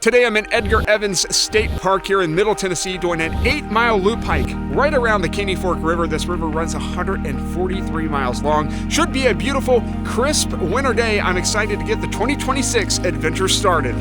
Today I'm in Edgar Evans State Park here in Middle Tennessee doing an 8-mile loop hike right around the Caney River. This river runs 143 miles long. Should be a beautiful, crisp winter day. I'm excited to get the 2026 adventure started.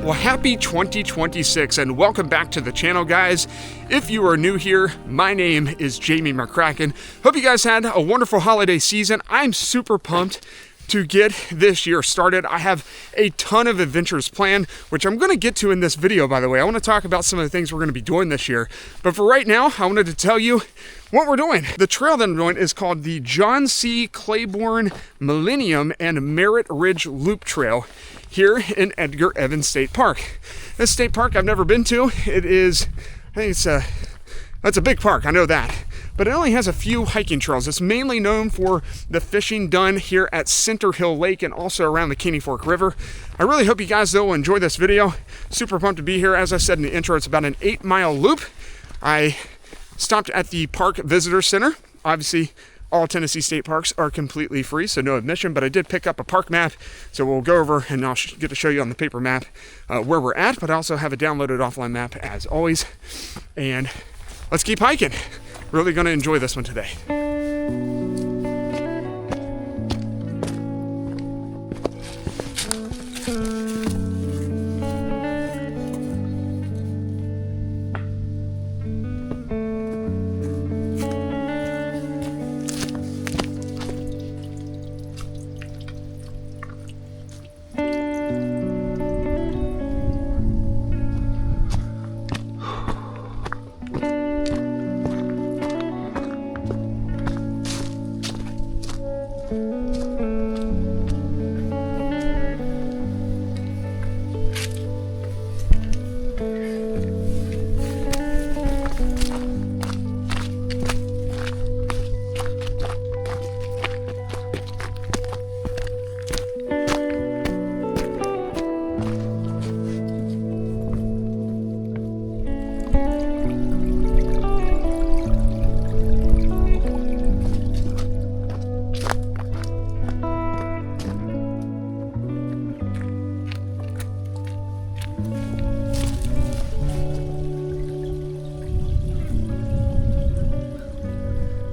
Well, happy 2026 and welcome back to the channel, guys. If you are new here, my name is jamiemccracken. Hope you guys had a wonderful holiday season. I'm super pumped to get this year started. I have a ton of adventures planned, which I'm going to get to in this video, by the way. I want to talk about some of the things we're going to be doing this year. But for right now, I wanted to tell you what we're doing. The trail that I'm doing is called the John C. Claiborne Millennium and Merritt Ridge Loop Trail here in Edgar Evans State Park. This state park I've never been to. It is, I think that's a big park, I know that. But it only has a few hiking trails. It's mainly known for the fishing done here at Center Hill Lake and also around the Caney River. I really hope you guys, though, will enjoy this video. Super pumped to be here. As I said in the intro, it's about an 8-mile loop. I stopped at the Park Visitor Center. Obviously, all Tennessee state parks are completely free, so no admission, but I did pick up a park map, so we'll go over and I'll get to show you on the paper map where we're at, but I also have a downloaded offline map as always. And let's keep hiking. Really gonna enjoy this one today.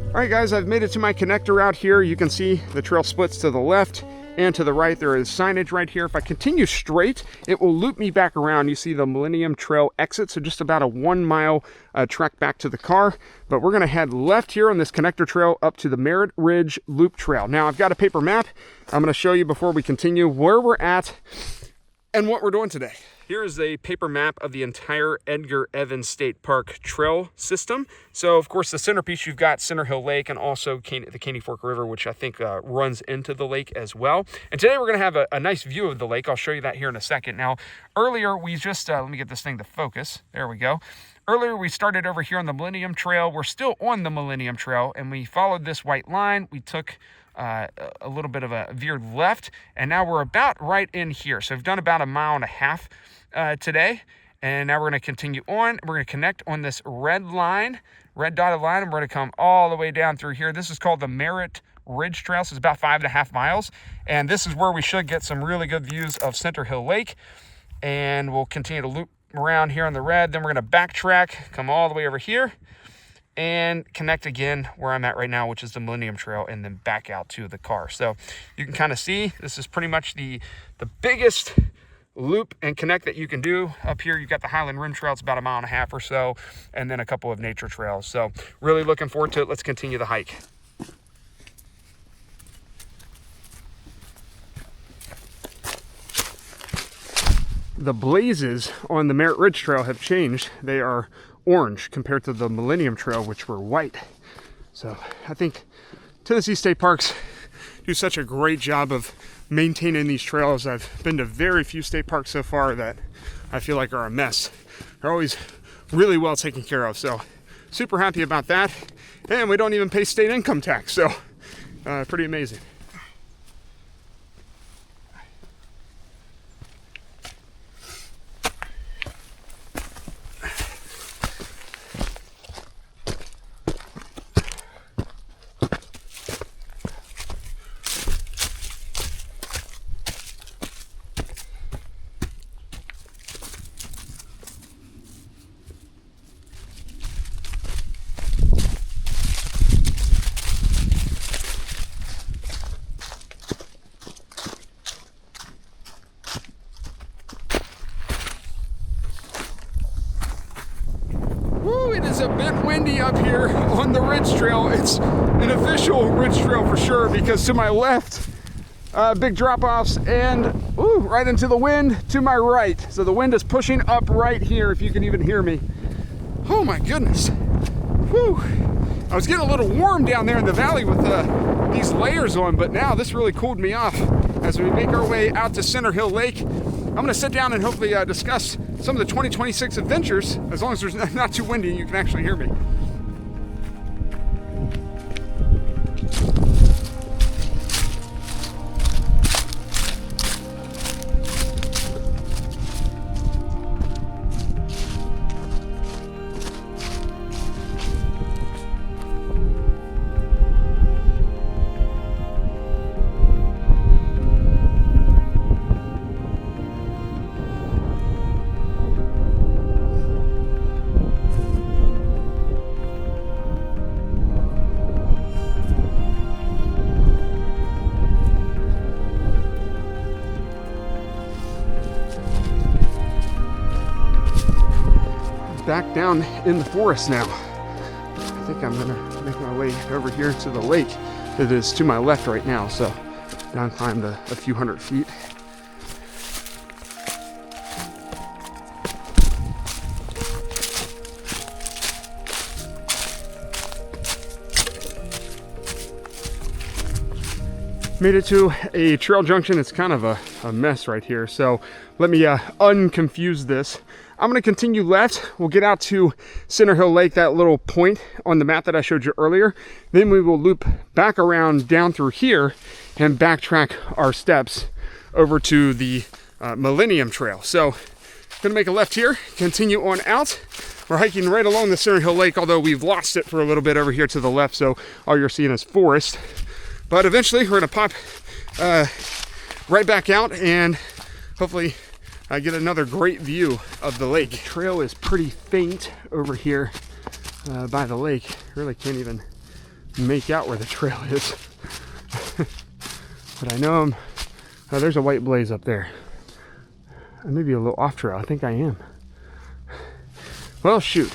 All right, guys, I've made it to my connector out here. You can see the trail splits to the left and to the right. There is signage right here. If I continue straight, it will loop me back around. You see the Millennium Trail exit, so just about a 1-mile trek back to the car. But we're gonna head left here on this connector trail up to the Merritt Ridge Loop Trail. Now, I've got a paper map. I'm gonna show you before we continue where we're at and what we're doing today. Here is a paper map of the entire Edgar Evans State Park trail system. So, of course, the centerpiece, you've got Center Hill Lake and also the Caney River, which I think runs into the lake as well. And today we're going to have a nice view of the lake. I'll show you that here in a second. Now, earlier we just, let me get this thing to focus. There we go. Earlier we started over here on the Millennium Trail. We're still on the Millennium Trail, and we followed this white line. We took a little bit of a veered left, and now we're about right in here. So we've done about 1.5 miles today, and now we're going to continue on. We're going to connect on this red dotted line, and we're going to come all the way down through here. This is called the Merritt Ridge Trail, so it's about 5.5 miles, and this is where we should get some really good views of Center Hill Lake. And we'll continue to loop around here on the red. Then we're going to backtrack, come all the way over here, and connect again where I'm at right now, which is the Millennium Trail, and then back out to the car. So you can kind of see this is pretty much the biggest loop and connect that you can do. Up here you've got the Highland Rim Trail. It's about 1.5 miles or so, and then a couple of nature trails. So really looking forward to it. Let's continue the hike. The blazes on the Merritt Ridge Trail have changed. They are orange compared to the Millennium Trail, which were white. So I think Tennessee state parks do such a great job of maintaining these trails. I've been to very few state parks so far that I feel like are a mess. They're always really well taken care of. So super happy about that. And we don't even pay state income tax, so pretty amazing. It is a bit windy up here on the ridge trail. It's an official ridge trail for sure, because to my left, big drop-offs, and right into the wind to my right. So the wind is pushing up right here, if you can even hear me. Oh my goodness. Whew. I was getting a little warm down there in the valley with these layers on, but now this really cooled me off as we make our way out to Center Hill Lake. I'm going to sit down and hopefully discuss some of the 2026 adventures, as long as there's not too windy and you can actually hear me. Back down in the forest now. I think I'm gonna make my way over here to the lake that is to my left right now. So down climbed a few hundred feet. Made it to a trail junction. It's kind of a mess right here, so let me unconfuse this. I'm going to continue left. We'll get out to Center Hill Lake, that little point on the map that I showed you earlier. Then we will loop back around down through here and backtrack our steps over to the Millennium Trail. So going to make a left here, continue on out. We're hiking right along the Center Hill Lake, although we've lost it for a little bit over here to the left, so all you're seeing is forest. But eventually we're going to pop right back out and hopefully get another great view of the lake. The trail is pretty faint over here by the lake. Really can't even make out where the trail is. But I know there's a white blaze up there. I may be a little off trail. I think I am. Well, shoot.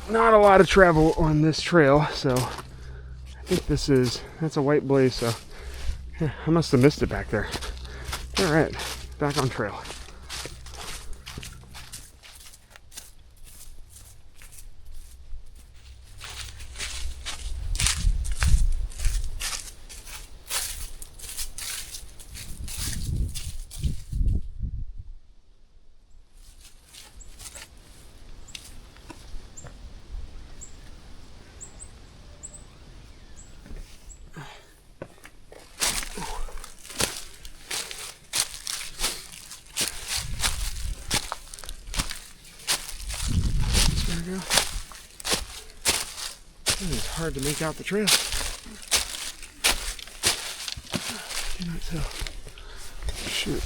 Not a lot of travel on this trail, so I think that's a white blaze, so yeah, I must have missed it back there. All right, back on trail. It's hard to make out the trail. Cannot tell. Shoot.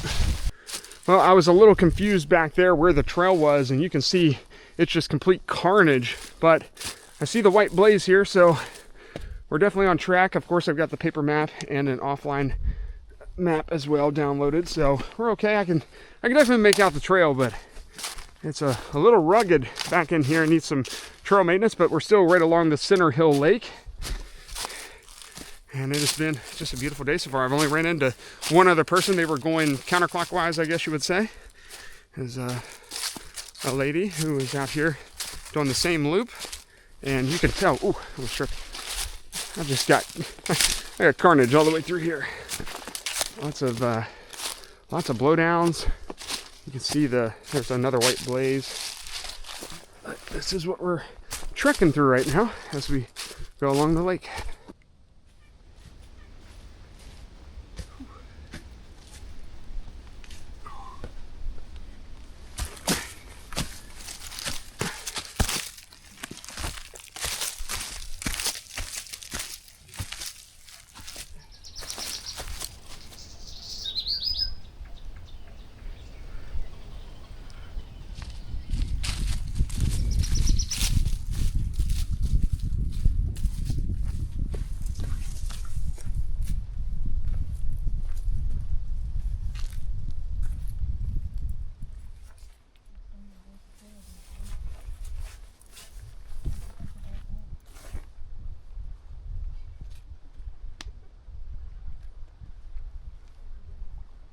Well, I was a little confused back there where the trail was, and you can see it's just complete carnage. But I see the white blaze here, so we're definitely on track. Of course, I've got the paper map and an offline map as well downloaded, so we're okay. I can definitely make out the trail, but it's a little rugged back in here. It needs some trail maintenance, but we're still right along the Center Hill Lake. And it has been just a beautiful day so far. I've only ran into one other person. They were going counterclockwise, I guess you would say. There's a lady who was out here doing the same loop. And you can tell, ooh, I was tripping. I got carnage all the way through here. Lots of blowdowns. You can see there's another white blaze. But this is what we're trekking through right now as we go along the lake.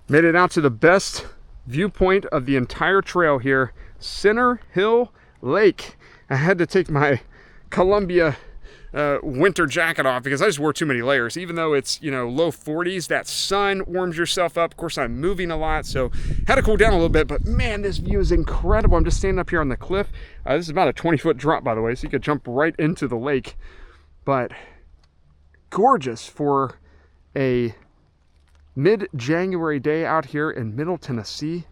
Made it out to the best viewpoint of the entire trail here, Center Hill Lake. I had to take my Columbia winter jacket off because I just wore too many layers. Even though it's, you know, low 40s, that sun warms yourself up. Of course, I'm moving a lot, so had to cool down a little bit. But man, this view is incredible. I'm just standing up here on the cliff. This is about a 20-foot drop, by the way, so you could jump right into the lake. But gorgeous for a mid-January day out here in Middle Tennessee.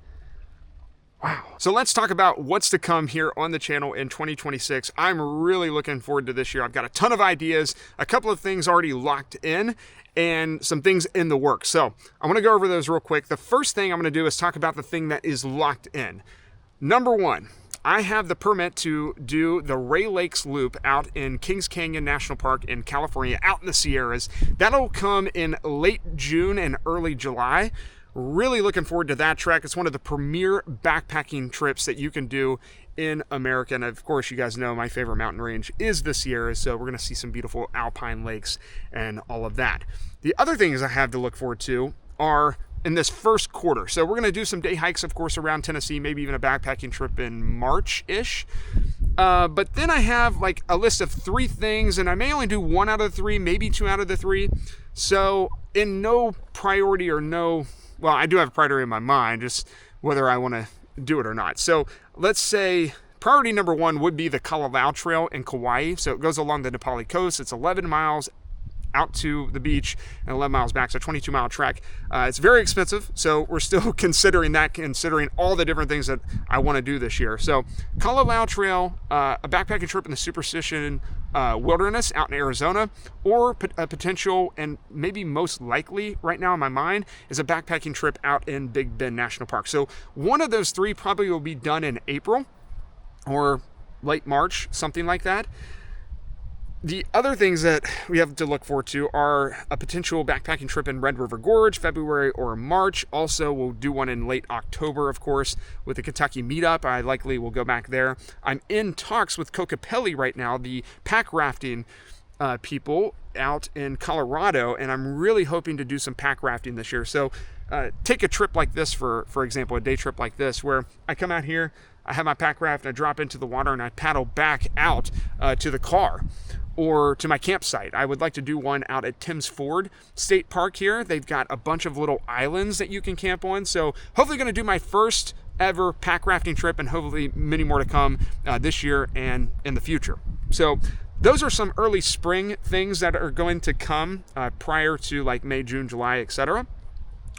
Wow. So let's talk about what's to come here on the channel in 2026. I'm really looking forward to this year. I've got a ton of ideas, a couple of things already locked in, and some things in the works. So I want to go over those real quick. The first thing I'm going to do is talk about the thing that is locked in. Number one, I have the permit to do the Ray Lakes Loop out in Kings Canyon National Park in California, out in the Sierras. That'll come in late June and early July. Really looking forward to that trek. It's one of the premier backpacking trips that you can do in America. And of course, you guys know my favorite mountain range is the Sierras, so we're going to see some beautiful alpine lakes and all of that. The other things I have to look forward to are in this first quarter. So we're going to do some day hikes, of course, around Tennessee, maybe even a backpacking trip in March-ish. But then I have like a list of 3 things, and I may only do 1 out of the 3, maybe 2 out of the 3. So in no priority or no, well, I do have a priority in my mind, just whether I want to do it or not. So let's say priority number 1 would be the Kalalau Trail in Kauai. So it goes along the Nepali coast. It's 11 miles out to the beach and 11 miles back, so 22-mile trek. It's very expensive, so we're still considering that, considering all the different things that I want to do this year. So Kalalau Trail, a backpacking trip in the Superstition Wilderness out in Arizona, or a potential, and maybe most likely right now in my mind, is a backpacking trip out in Big Bend National Park. So one of those 3 probably will be done in April or late March, something like that. The other things that we have to look forward to are a potential backpacking trip in Red River Gorge, February or March. Also, we'll do one in late October, of course, with the Kentucky meetup. I likely will go back there. I'm in talks with Kokopelli right now, the pack rafting people out in Colorado, and I'm really hoping to do some pack rafting this year. So take a trip like this, for example, a day trip like this, where I come out here, I have my pack raft, and I drop into the water, and I paddle back out to the car or to my campsite. I would like to do one out at Tim's Ford State Park here. They've got a bunch of little islands that you can camp on. So hopefully going to do my first ever pack rafting trip, and hopefully many more to come this year and in the future. So those are some early spring things that are going to come prior to like May, June, July, etc.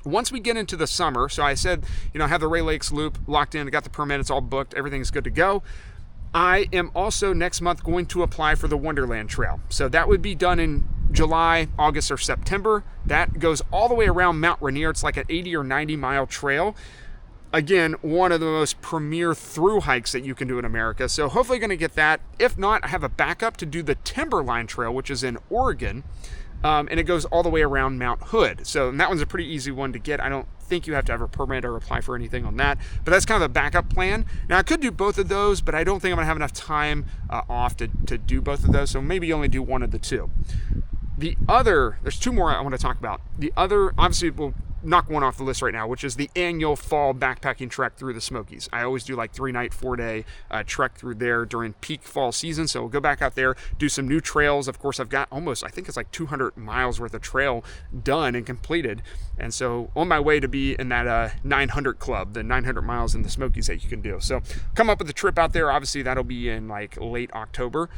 Once we get into the summer, so I said, you know, I have the Ray Lakes Loop locked in, I got the permit, it's all booked, everything's good to go. I am also next month going to apply for the Wonderland Trail. So that would be done in July, August, or September. That goes all the way around Mount Rainier. It's like an 80 or 90 mile trail. Again, one of the most premier through hikes that you can do in America. So hopefully going to get that. If not, I have a backup to do the Timberline Trail, which is in Oregon. And it goes all the way around Mount Hood. So that one's a pretty easy one to get. I don't think you have to have a permit or apply for anything on that, but that's kind of a backup plan. Now I could do both of those, but I don't think I'm gonna have enough time off to do both of those. So maybe only do one of the 2. The other, there's 2 more I want to talk about. The other, obviously we'll knock one off the list right now, which is the annual fall backpacking trek through the Smokies. I always do like 3-night, 4-day trek through there during peak fall season. So we'll go back out there, do some new trails. Of course, I've got almost, I think it's like 200 miles worth of trail done and completed. And so on my way to be in that 900 club, the 900 miles in the Smokies that you can do. So come up with a trip out there. Obviously, that'll be in like late October.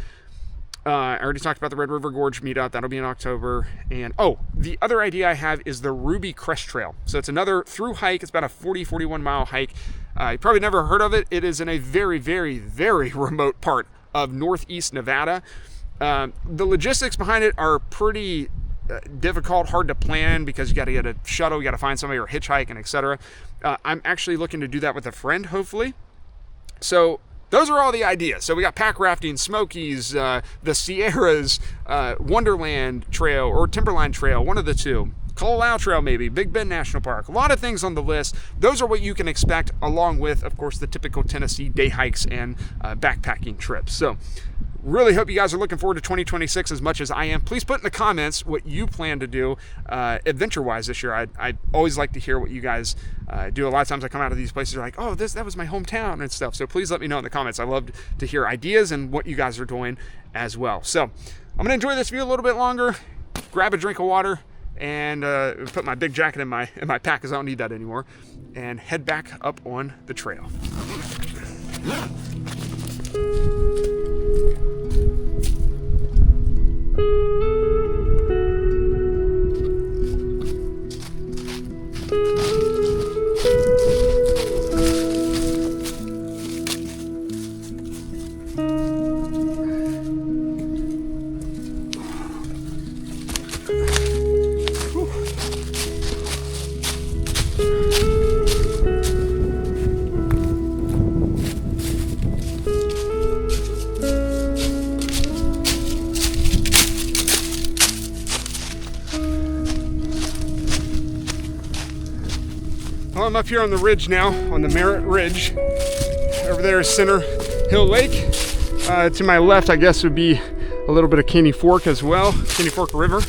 I already talked about the Red River Gorge meetup. That'll be in October. And oh, the other idea I have is the Ruby Crest Trail. So it's another through hike. It's about a 41 mile hike. You probably never heard of it. It is in a very, very, very remote part of northeast Nevada. The logistics behind it are pretty difficult, hard to plan, because you got to get a shuttle, you got to find somebody, or hitchhike, and etc. I'm actually looking to do that with a friend, hopefully. So those are all the ideas. So we got pack rafting, Smokies, the Sierras, Wonderland Trail, or Timberline Trail, one of the two. Colorado Trail maybe, Big Bend National Park. A lot of things on the list. Those are what you can expect, along with, of course, the typical Tennessee day hikes and backpacking trips. So really hope you guys are looking forward to 2026 as much as I am. Please put in the comments what you plan to do adventure-wise this year. I always like to hear what you guys do. A lot of times I come out of these places, like, oh, that was my hometown and stuff. So please let me know in the comments. I love to hear ideas and what you guys are doing as well. So I'm going to enjoy this view a little bit longer, grab a drink of water, and put my big jacket in my pack, because I don't need that anymore, and head back up on the trail. Well, I'm up here on the ridge now, on the Merritt Ridge. Over there is Center Hill Lake. To my left, I guess, would be a little bit of Caney Fork as well, Caney Fork River.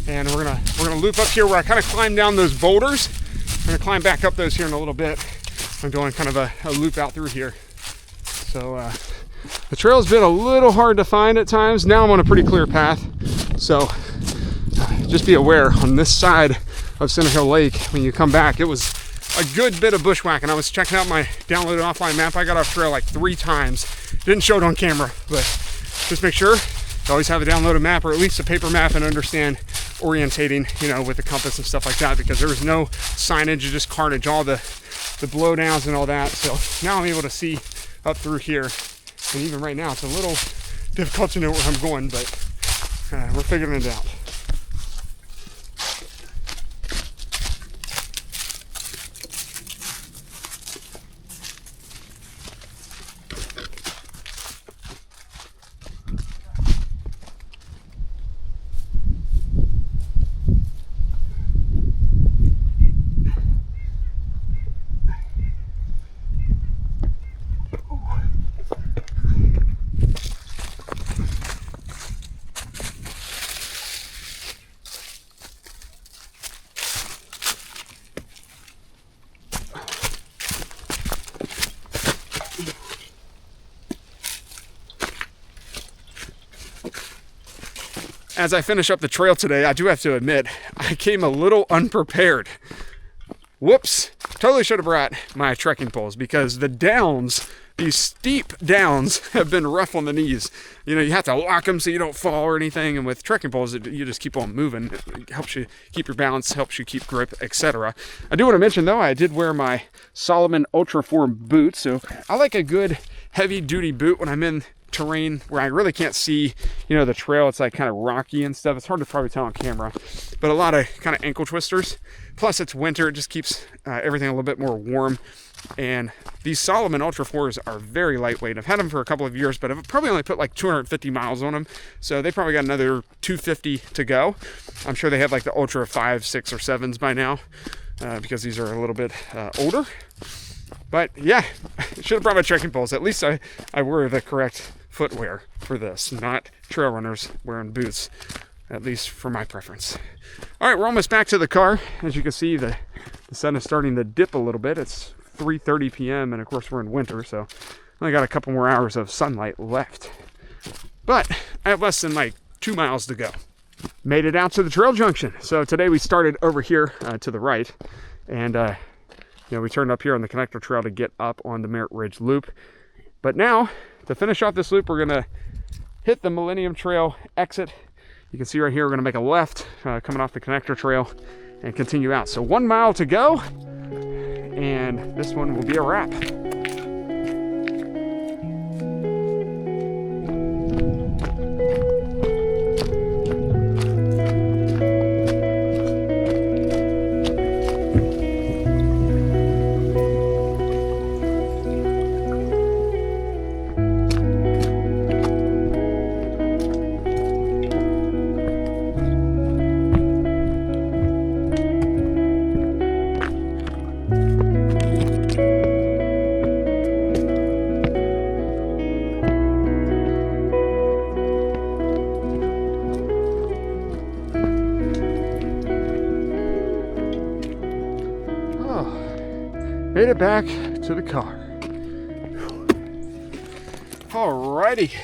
And we're gonna loop up here where I kind of climbed down those boulders. I'm gonna climb back up those here in a little bit. I'm doing kind of a loop out through here. So the trail's been a little hard to find at times. Now I'm on a pretty clear path. So just be aware, on this side of Center Hill Lake, when you come back, it was a good bit of bushwhacking. I was checking out my downloaded offline map. I got off trail like 3 times. Didn't show it on camera, but just make sure you always have a downloaded map, or at least a paper map, and understand orientating, you know, with the compass and stuff like that, because there was no signage, just carnage, all the blowdowns and all that. So now I'm able to see up through here, and even right now it's a little difficult to know where I'm going, but we're figuring it out. As I finish up the trail today, I do have to admit, I came a little unprepared. Whoops, totally should have brought my trekking poles, because the downs, these steep downs, have been rough on the knees. You know, you have to lock them so you don't fall or anything, and with trekking poles, you just keep on moving. It helps you keep your balance, helps you keep grip, etc. I do want to mention, though, I did wear my Salomon Ultra 4 boots, so I like a good heavy-duty boot when I'm in terrain where I really can't see, you know, the trail. It's like kind of rocky and stuff. It's hard to probably tell on camera, but a lot of kind of ankle twisters. Plus it's winter, it just keeps everything a little bit more warm. And these Salomon Ultra 4s are very lightweight. I've had them for a couple of years, but I've probably only put like 250 miles on them, so they probably got another 250 to go. I'm sure they have like the Ultra 5, 6, or 7s by now, because these are a little bit older. But yeah, should have brought my trekking poles. At least I wear the correct footwear for this, not trail runners wearing boots. at least for my preference. All right, we're almost back to the car. As you can see, the sun is starting to dip a little bit. It's 3:30 p.m. and of course we're in winter, so I got a couple more hours of sunlight left. But I have less than like 2 miles to go. Made it out to the trail junction. So today we started over here to the right, and we turned up here on the connector trail to get up on the Merritt Ridge Loop. But now, to finish off this loop, we're gonna hit the Millennium Trail exit. You can see right here, we're gonna make a left coming off the connector trail and continue out. So 1 mile to go, and this one will be a wrap. Made it back to the car. Alrighty.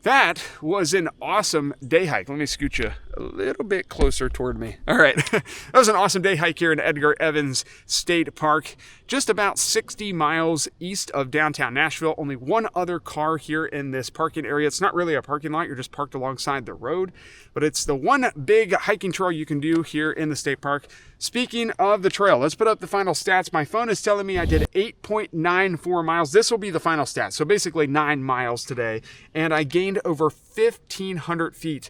That was an awesome day hike. Let me scoot you a little bit closer toward me. All right. That was an awesome day hike here in Edgar Evans State Park, just about 60 miles east of downtown Nashville. Only one other car here in this parking area. It's not really a parking lot. You're just parked alongside the road, but it's the one big hiking trail you can do here in the state park. Speaking of the trail, let's put up the final stats. My phone is telling me I did 8.94 miles. This will be the final stats. So basically 9 miles today. And I gained over 1,500 feet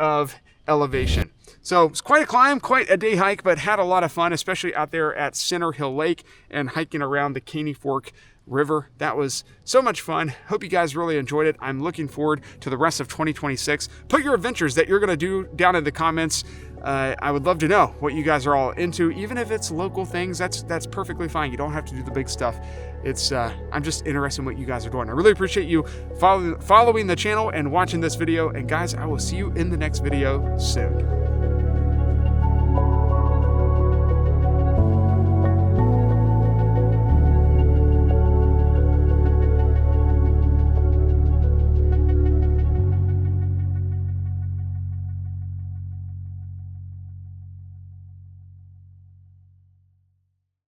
of elevation. So it's quite a climb, quite a day hike, but had a lot of fun, especially out there at Center Hill Lake and hiking around the Caney Fork River. That was so much fun. Hope you guys really enjoyed it. I'm looking forward to the rest of 2026. Put your adventures that you're going to do down in the comments. I would love to know what you guys are all into, even if it's local things. That's perfectly fine. You don't have to do the big stuff. I'm just interested in what you guys are doing. I really appreciate you following the channel and watching this video. And guys, I will see you in the next video soon.